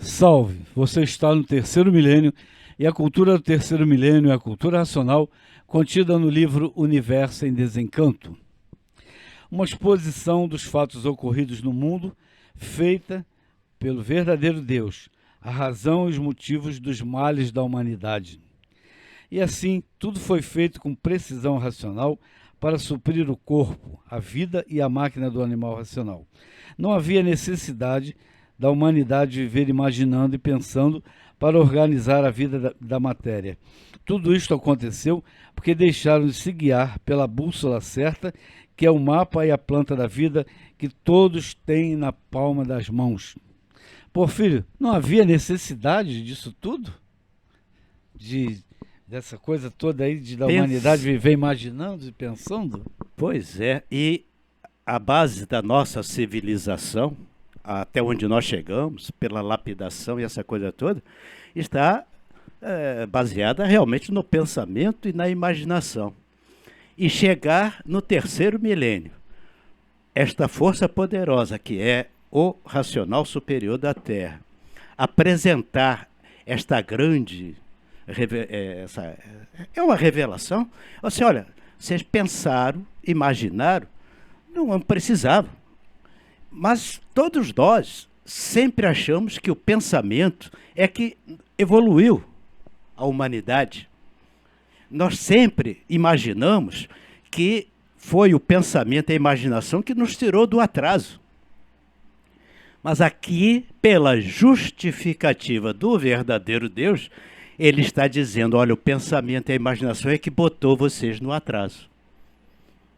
Salve! Você está no terceiro milênio e a cultura do terceiro milênio é a cultura racional contida no livro Universo em Desencanto. Uma exposição dos fatos ocorridos no mundo feita pelo verdadeiro Deus, a razão e os motivos dos males da humanidade. E assim, tudo foi feito com precisão racional para suprir o corpo, a vida e a máquina do animal racional. Não havia necessidade da humanidade viver imaginando e pensando para organizar a vida da matéria. Tudo isto aconteceu porque deixaram de se guiar pela bússola certa, que é o mapa e a planta da vida que todos têm na palma das mãos. Porfírio, não havia necessidade disso tudo? Dessa coisa toda aí da humanidade viver imaginando e pensando? Pois é, e a base da nossa civilização, até onde nós chegamos, pela lapidação e essa coisa toda, está baseada realmente no pensamento e na imaginação. E chegar no terceiro milênio, esta força poderosa que é o racional superior da Terra, apresentar esta grande é uma revelação. Assim, olha, vocês pensaram, imaginaram, não precisavam. Mas todos nós sempre achamos que o pensamento é que evoluiu a humanidade. Nós sempre imaginamos que foi o pensamento e a imaginação que nos tirou do atraso. Mas aqui, pela justificativa do verdadeiro Deus, ele está dizendo, olha, o pensamento e a imaginação é que botou vocês no atraso.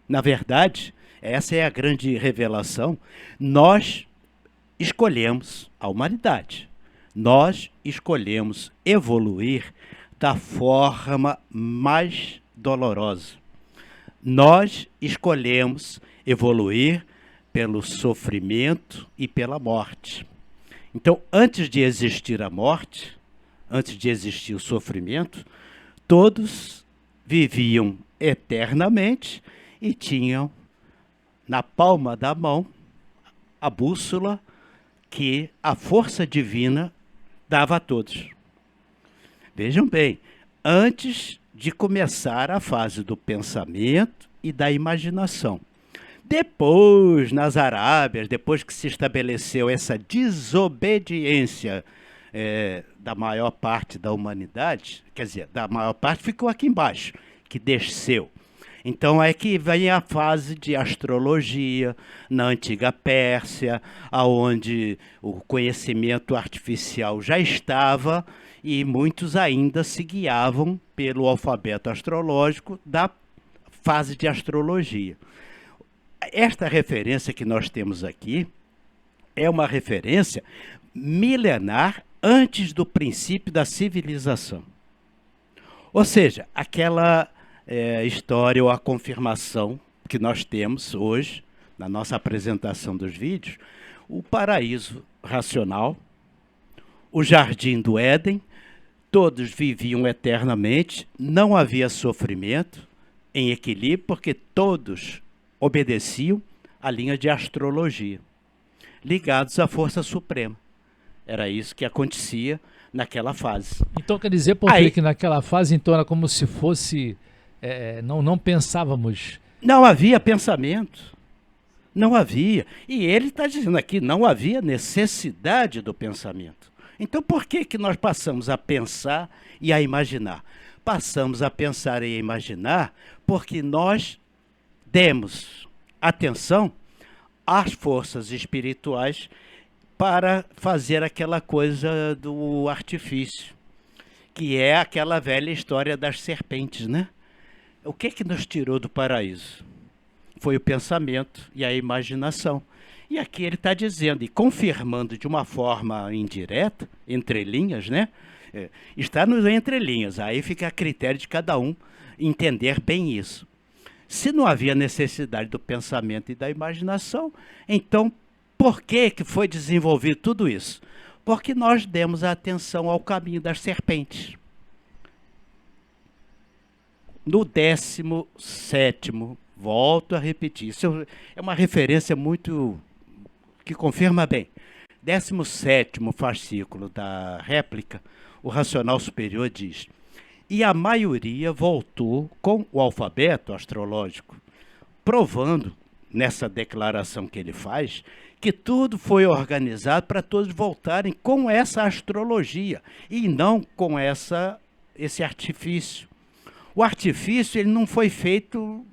Na verdade, essa é a grande revelação. Nós escolhemos a humanidade. Nós escolhemos evoluir da forma mais dolorosa. Nós escolhemos evoluir pelo sofrimento e pela morte. Então, antes de existir a morte, antes de existir o sofrimento, todos viviam eternamente e tinham na palma da mão a bússola que a força divina dava a todos. Vejam bem, antes de começar a fase do pensamento e da imaginação. Depois, nas Arábias, depois que se estabeleceu essa desobediência da maior parte da humanidade, quer dizer, da maior parte ficou aqui embaixo, que desceu. Então é que vem a fase de astrologia na antiga Pérsia, aonde o conhecimento artificial já estava e muitos ainda se guiavam pelo alfabeto astrológico da fase de astrologia. Esta referência que nós temos aqui é uma referência milenar antes do princípio da civilização. Ou seja, aquela história ou a confirmação que nós temos hoje, na nossa apresentação dos vídeos, o paraíso racional, o jardim do Éden, todos viviam eternamente, não havia sofrimento, em equilíbrio, porque todos obedeciam à linha de astrologia, ligados à força suprema. Era isso que acontecia naquela fase. Então quer dizer, porque que naquela fase então era como se fosse, não pensávamos. Não havia pensamento, não havia. E ele está dizendo aqui, não havia necessidade do pensamento. Então por que que nós passamos a pensar e a imaginar? Passamos a pensar e a imaginar porque nós demos atenção às forças espirituais para fazer aquela coisa do artifício, que é aquela velha história das serpentes, né? O que que nos tirou do paraíso? Foi o pensamento e a imaginação. E aqui ele está dizendo, e confirmando de uma forma indireta, entre linhas, né? Está nos entrelinhas, aí fica a critério de cada um entender bem isso. Se não havia necessidade do pensamento e da imaginação, então por que que foi desenvolvido tudo isso? Porque nós demos a atenção ao caminho das serpentes. No 17º, volto a repetir, isso é uma referência muito que confirma bem. 17º fascículo da réplica, o racional superior diz: e a maioria voltou com o alfabeto astrológico, provando, nessa declaração que ele faz, que tudo foi organizado para todos voltarem com essa astrologia e não com esse artifício. O artifício ele não foi feito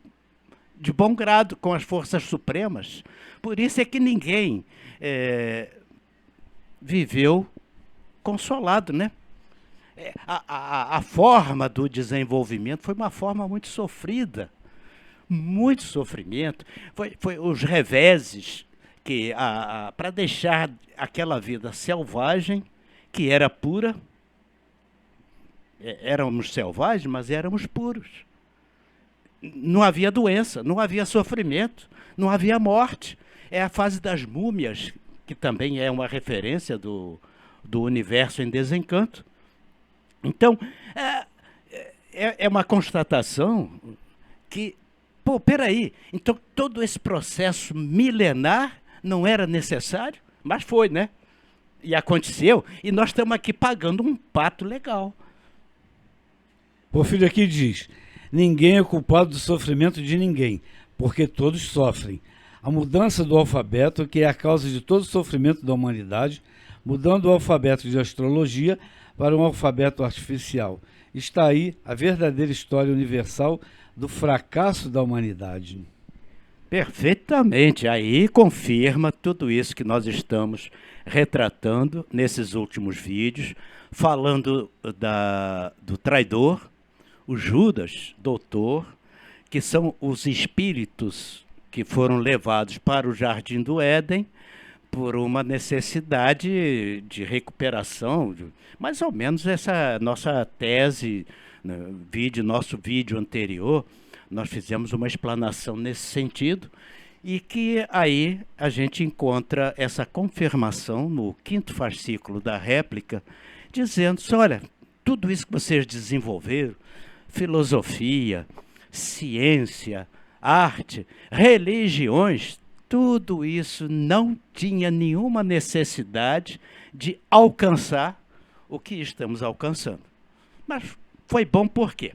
de bom grado com as forças supremas. Por isso é que ninguém viveu consolado, né? A forma do desenvolvimento foi uma forma muito sofrida, muito sofrimento. Foi os reveses que para deixar aquela vida selvagem, que era pura. Éramos selvagens, mas éramos puros. Não havia doença, não havia sofrimento, não havia morte. É a fase das múmias, que também é uma referência do universo em desencanto. Então, é uma constatação que, peraí, então todo esse processo milenar não era necessário, mas foi, né? E aconteceu, e nós estamos aqui pagando um pato legal. Porfírio aqui diz: ninguém é culpado do sofrimento de ninguém, porque todos sofrem. A mudança do alfabeto, que é a causa de todo o sofrimento da humanidade, mudando o alfabeto de astrologia para um alfabeto artificial. Está aí a verdadeira história universal do fracasso da humanidade. Perfeitamente. Aí confirma tudo isso que nós estamos retratando nesses últimos vídeos, falando do traidor, o Judas, doutor, que são os espíritos que foram levados para o Jardim do Éden por uma necessidade de recuperação, mais ou menos essa nossa tese, nosso vídeo anterior, nós fizemos uma explanação nesse sentido, e que aí a gente encontra essa confirmação no 5º fascículo da réplica, dizendo: olha, tudo isso que vocês desenvolveram, filosofia, ciência, arte, religiões, tudo isso não tinha nenhuma necessidade de alcançar o que estamos alcançando. Mas foi bom por quê?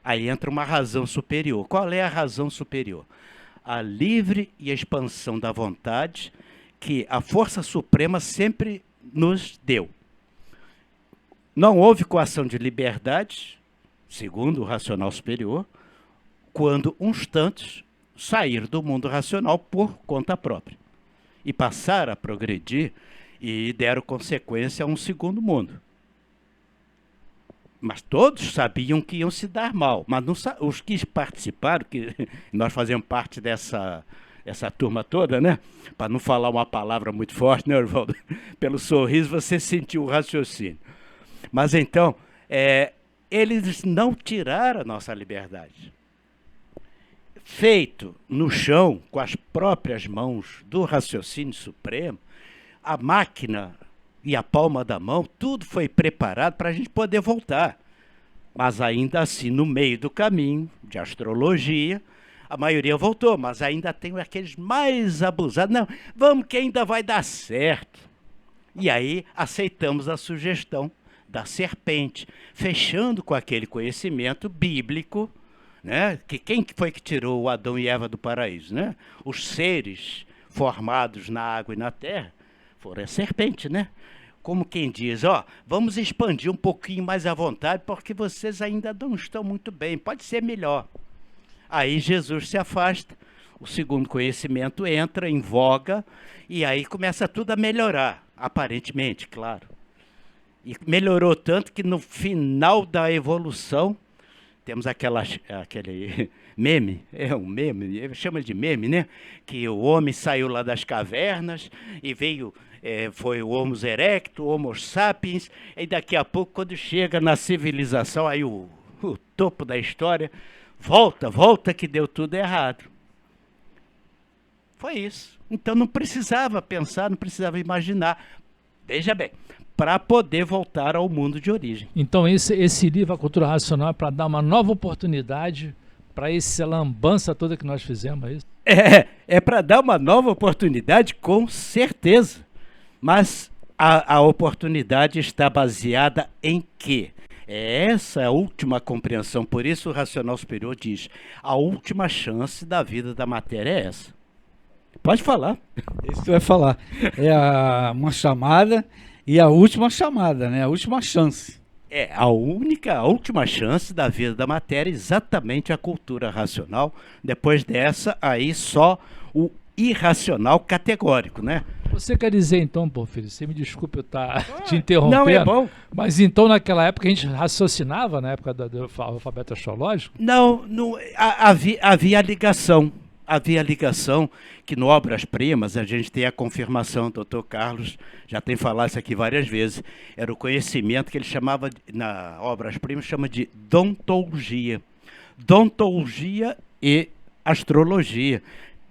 Aí entra uma razão superior. Qual é a razão superior? A livre e expansão da vontade que a força suprema sempre nos deu. Não houve coação de liberdade, segundo o racional superior, quando uns tantos saíram do mundo racional por conta própria e passaram a progredir e deram consequência a um segundo mundo. Mas todos sabiam que iam se dar mal, mas não, os que participaram, que nós fazemos parte dessa turma toda, né? Para não falar uma palavra muito forte, né, Orvaldo? Pelo sorriso você sentiu o raciocínio. Mas então, eles não tiraram a nossa liberdade. Feito no chão, com as próprias mãos do raciocínio supremo, a máquina e a palma da mão, tudo foi preparado para a gente poder voltar. Mas ainda assim, no meio do caminho de astrologia, a maioria voltou, mas ainda tem aqueles mais abusados. Não, vamos que ainda vai dar certo. E aí aceitamos a sugestão da serpente, fechando com aquele conhecimento bíblico, né? Que quem foi que tirou o Adão e Eva do paraíso, né? Os seres formados na água e na terra foram a serpente, né? Como quem diz, vamos expandir um pouquinho mais à vontade, porque vocês ainda não estão muito bem, pode ser melhor. Aí Jesus se afasta, o segundo conhecimento entra em voga, e aí começa tudo a melhorar, aparentemente, claro. E melhorou tanto que no final da evolução, temos aquele meme, um meme, chama de meme, né? Que o homem saiu lá das cavernas e veio, foi o Homo erectus, o Homo sapiens, e daqui a pouco, quando chega na civilização, aí o topo da história, volta que deu tudo errado. Foi isso. Então não precisava pensar, não precisava imaginar. Veja bem, para poder voltar ao mundo de origem. Então esse livro, A Cultura Racional, é para dar uma nova oportunidade para essa lambança toda que nós fizemos, é isso? É para dar uma nova oportunidade, com certeza. Mas a oportunidade está baseada em quê? É essa a última compreensão. Por isso o racional superior diz: a última chance da vida da matéria é essa. Pode falar. Isso que tu vai falar. Uma chamada e a última chamada, né? A última chance. É a última chance da vida da matéria, exatamente a cultura racional. Depois dessa, aí só o irracional categórico, né? Você quer dizer então, Porfírio, você me desculpe eu estar te interrompendo, Não, é bom. mas então naquela época a gente raciocinava, na época do alfabeto astrológico? Não, havia ligação. Havia ligação que no Obras Primas a gente tem a confirmação, o doutor Carlos já tem falado isso aqui várias vezes, era o conhecimento que ele chamava, na Obras Primas, chama de dontologia. Dontologia e astrologia.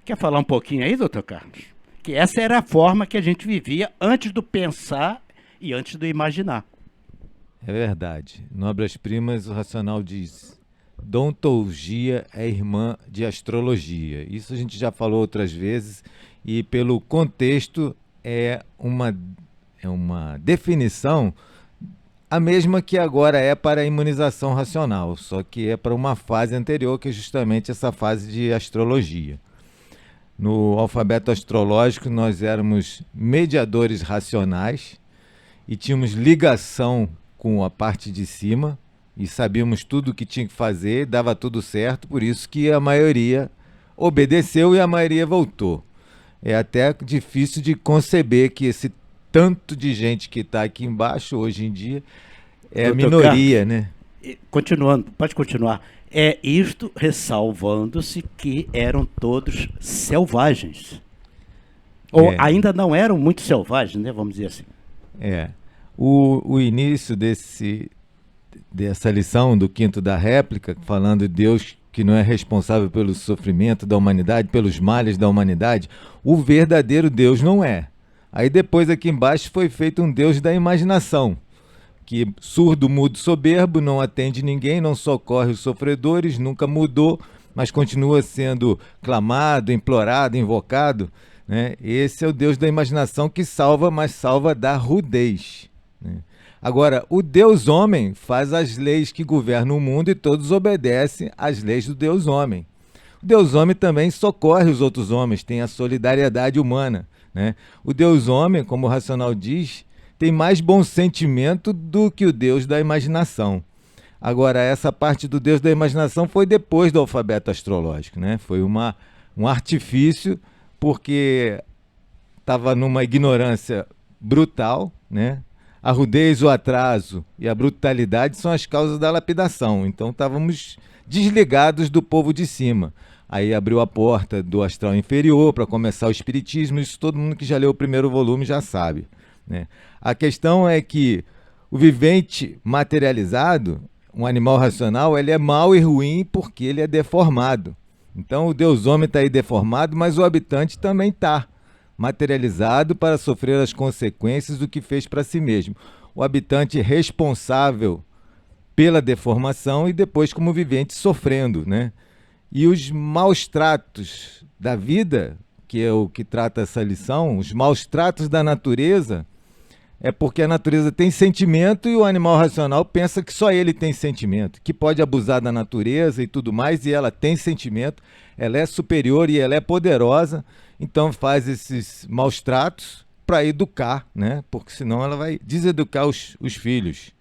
Quer falar um pouquinho aí, doutor Carlos? Que essa era a forma que a gente vivia antes do pensar e antes do imaginar. É verdade. No Obras Primas o racional diz: dontologia é irmã de astrologia. Isso a gente já falou outras vezes e pelo contexto é uma definição a mesma que agora é para a imunização racional, só que é para uma fase anterior, que é justamente essa fase de astrologia. No alfabeto astrológico nós éramos mediadores racionais e tínhamos ligação com a parte de cima, e sabíamos tudo o que tinha que fazer, dava tudo certo, por isso que a maioria obedeceu e a maioria voltou. É até difícil de conceber que esse tanto de gente que está aqui embaixo hoje em dia é a minoria, né? Continuando, pode continuar. É isto ressalvando-se que eram todos selvagens. Ou ainda não eram muito selvagens, né? Vamos dizer assim. O início dessa lição do quinto da réplica, falando de Deus que não é responsável pelo sofrimento da humanidade, pelos males da humanidade, o verdadeiro Deus não é. Aí depois aqui embaixo foi feito um Deus da imaginação, que surdo, mudo, soberbo, não atende ninguém, não socorre os sofredores, nunca mudou, mas continua sendo clamado, implorado, invocado, né? Esse é o Deus da imaginação que salva, mas salva da rudez, né? Agora, o Deus homem faz as leis que governam o mundo e todos obedecem às leis do Deus homem. O Deus homem também socorre os outros homens, tem a solidariedade humana, né? O Deus homem, como o racional diz, tem mais bom sentimento do que o Deus da imaginação. Agora, essa parte do Deus da imaginação foi depois do alfabeto astrológico, né? Foi um artifício, porque estava numa ignorância brutal, né? A rudez, o atraso e a brutalidade são as causas da lapidação. Então estávamos desligados do povo de cima. Aí abriu a porta do astral inferior para começar o espiritismo. Isso todo mundo que já leu o primeiro volume já sabe, né? A questão é que o vivente materializado, um animal racional, ele é mau e ruim porque ele é deformado. Então o Deus homem está aí deformado, mas o habitante também está materializado para sofrer as consequências do que fez para si mesmo. O habitante responsável pela deformação e depois como vivente sofrendo, né? E os maus tratos da vida, que é o que trata essa lição, os maus tratos da natureza, é porque a natureza tem sentimento e o animal racional pensa que só ele tem sentimento, que pode abusar da natureza e tudo mais, e ela tem sentimento, ela é superior e ela é poderosa, então faz esses maus tratos para educar, né? Porque senão ela vai deseducar os filhos.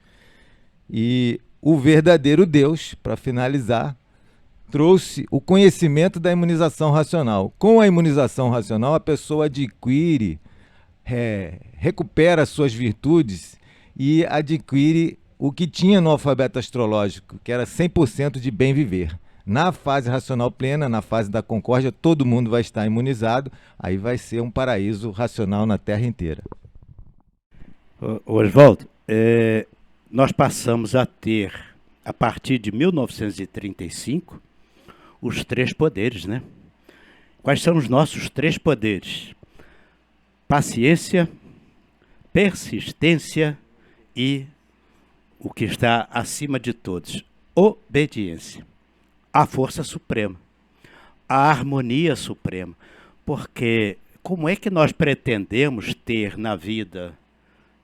E o verdadeiro Deus, para finalizar, trouxe o conhecimento da imunização racional. Com a imunização racional, a pessoa adquire, recupera suas virtudes e adquire o que tinha no alfabeto astrológico, que era 100% de bem viver. Na fase racional plena, na fase da concórdia, todo mundo vai estar imunizado, aí vai ser um paraíso racional na Terra inteira. Oswaldo, nós passamos a ter, a partir de 1935, os 3 poderes, né? Quais são os nossos 3 poderes? Paciência, persistência e o que está acima de todos, obediência. A força suprema, a harmonia suprema, porque como é que nós pretendemos ter na vida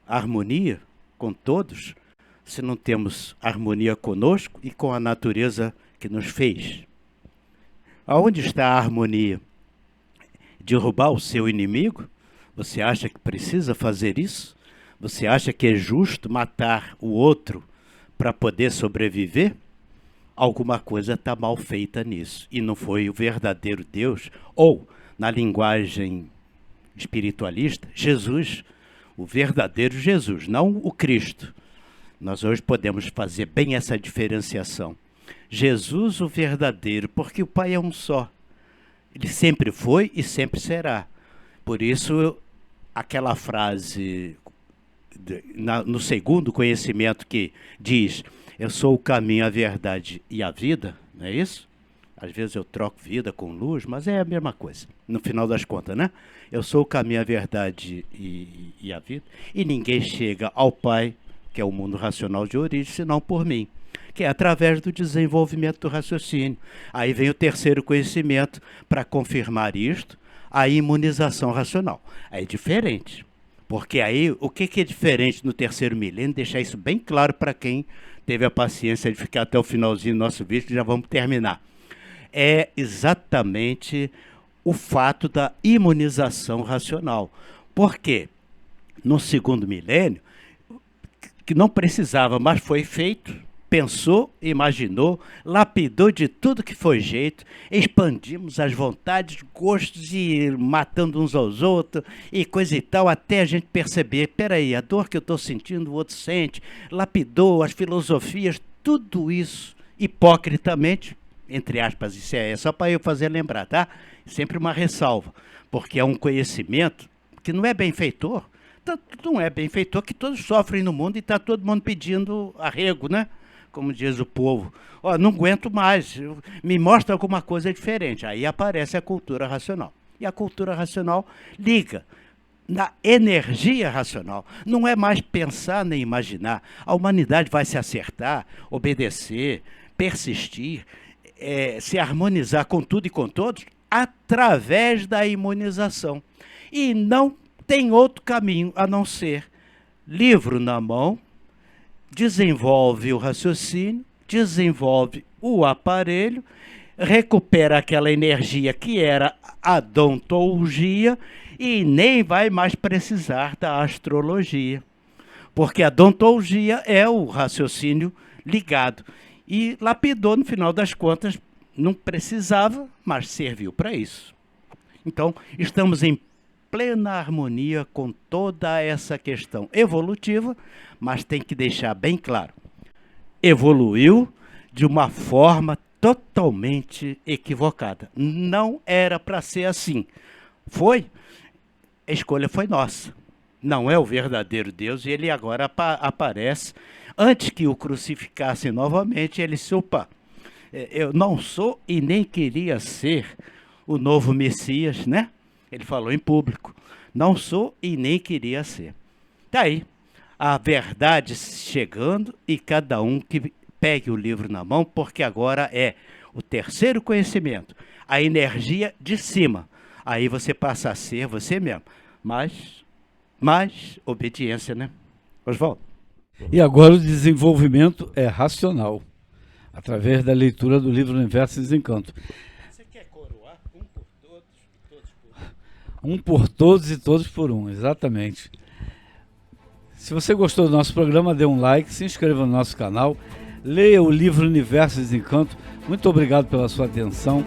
harmonia com todos, se não temos harmonia conosco e com a natureza que nos fez? Aonde está a harmonia? Derrubar o seu inimigo? Você acha que precisa fazer isso? Você acha que é justo matar o outro para poder sobreviver? Alguma coisa está mal feita nisso. E não foi o verdadeiro Deus, ou, na linguagem espiritualista, Jesus, o verdadeiro Jesus, não o Cristo. Nós hoje podemos fazer bem essa diferenciação. Jesus, o verdadeiro, porque o Pai é um só. Ele sempre foi e sempre será. Por isso, aquela frase no segundo conhecimento que diz: eu sou o caminho, a verdade e a vida, não é isso? Às vezes eu troco vida com luz, mas é a mesma coisa, no final das contas, né? Eu sou o caminho, a verdade e a vida, e ninguém chega ao Pai, que é o mundo racional de origem, senão por mim, que é através do desenvolvimento do raciocínio. Aí vem o terceiro conhecimento para confirmar isto, a imunização racional. Aí é diferente, porque aí o que é diferente no terceiro milênio, deixar isso bem claro para quem teve a paciência de ficar até o finalzinho do nosso vídeo, que já vamos terminar. É exatamente o fato da imunização racional. Por quê? No segundo milênio, que não precisava, mas foi feito, pensou, imaginou, lapidou de tudo que foi jeito, expandimos as vontades, gostos e matando uns aos outros e coisa e tal, até a gente perceber, peraí, a dor que eu estou sentindo o outro sente, lapidou as filosofias, tudo isso hipocritamente, entre aspas, isso é só para eu fazer lembrar, tá? Sempre uma ressalva, porque é um conhecimento que não é benfeitor, não é benfeitor que todos sofrem no mundo e está todo mundo pedindo arrego, né? Como diz o povo, ó, não aguento mais, me mostra alguma coisa diferente. Aí aparece a cultura racional. E a cultura racional liga na energia racional. Não é mais pensar nem imaginar. A humanidade vai se acertar, obedecer, persistir, se harmonizar com tudo e com todos através da imunização. E não tem outro caminho a não ser livro na mão, desenvolve o raciocínio, desenvolve o aparelho, recupera aquela energia que era a dontologia e nem vai mais precisar da astrologia, porque a dontologia é o raciocínio ligado. E lapidou, no final das contas, não precisava, mas serviu para isso. Então, estamos em plena harmonia com toda essa questão evolutiva, mas tem que deixar bem claro, evoluiu de uma forma totalmente equivocada. Não era para ser assim. Foi, a escolha foi nossa. Não é o verdadeiro Deus e ele agora aparece. Antes que o crucificassem novamente, ele disse, opa, eu não sou e nem queria ser o novo Messias, né? Ele falou em público, não sou e nem queria ser. Está aí, a verdade chegando e cada um que pegue o livro na mão, porque agora é o terceiro conhecimento, a energia de cima. Aí você passa a ser você mesmo, mas obediência, né? Oswaldo. E agora o desenvolvimento é racional, através da leitura do livro Universo e Desencanto. Você quer coroar um por todos e todos por um? Um por todos e todos por um, exatamente. Se você gostou do nosso programa, dê um like, se inscreva no nosso canal, leia o livro Universo e Desencanto. Muito obrigado pela sua atenção.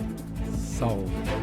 Salve.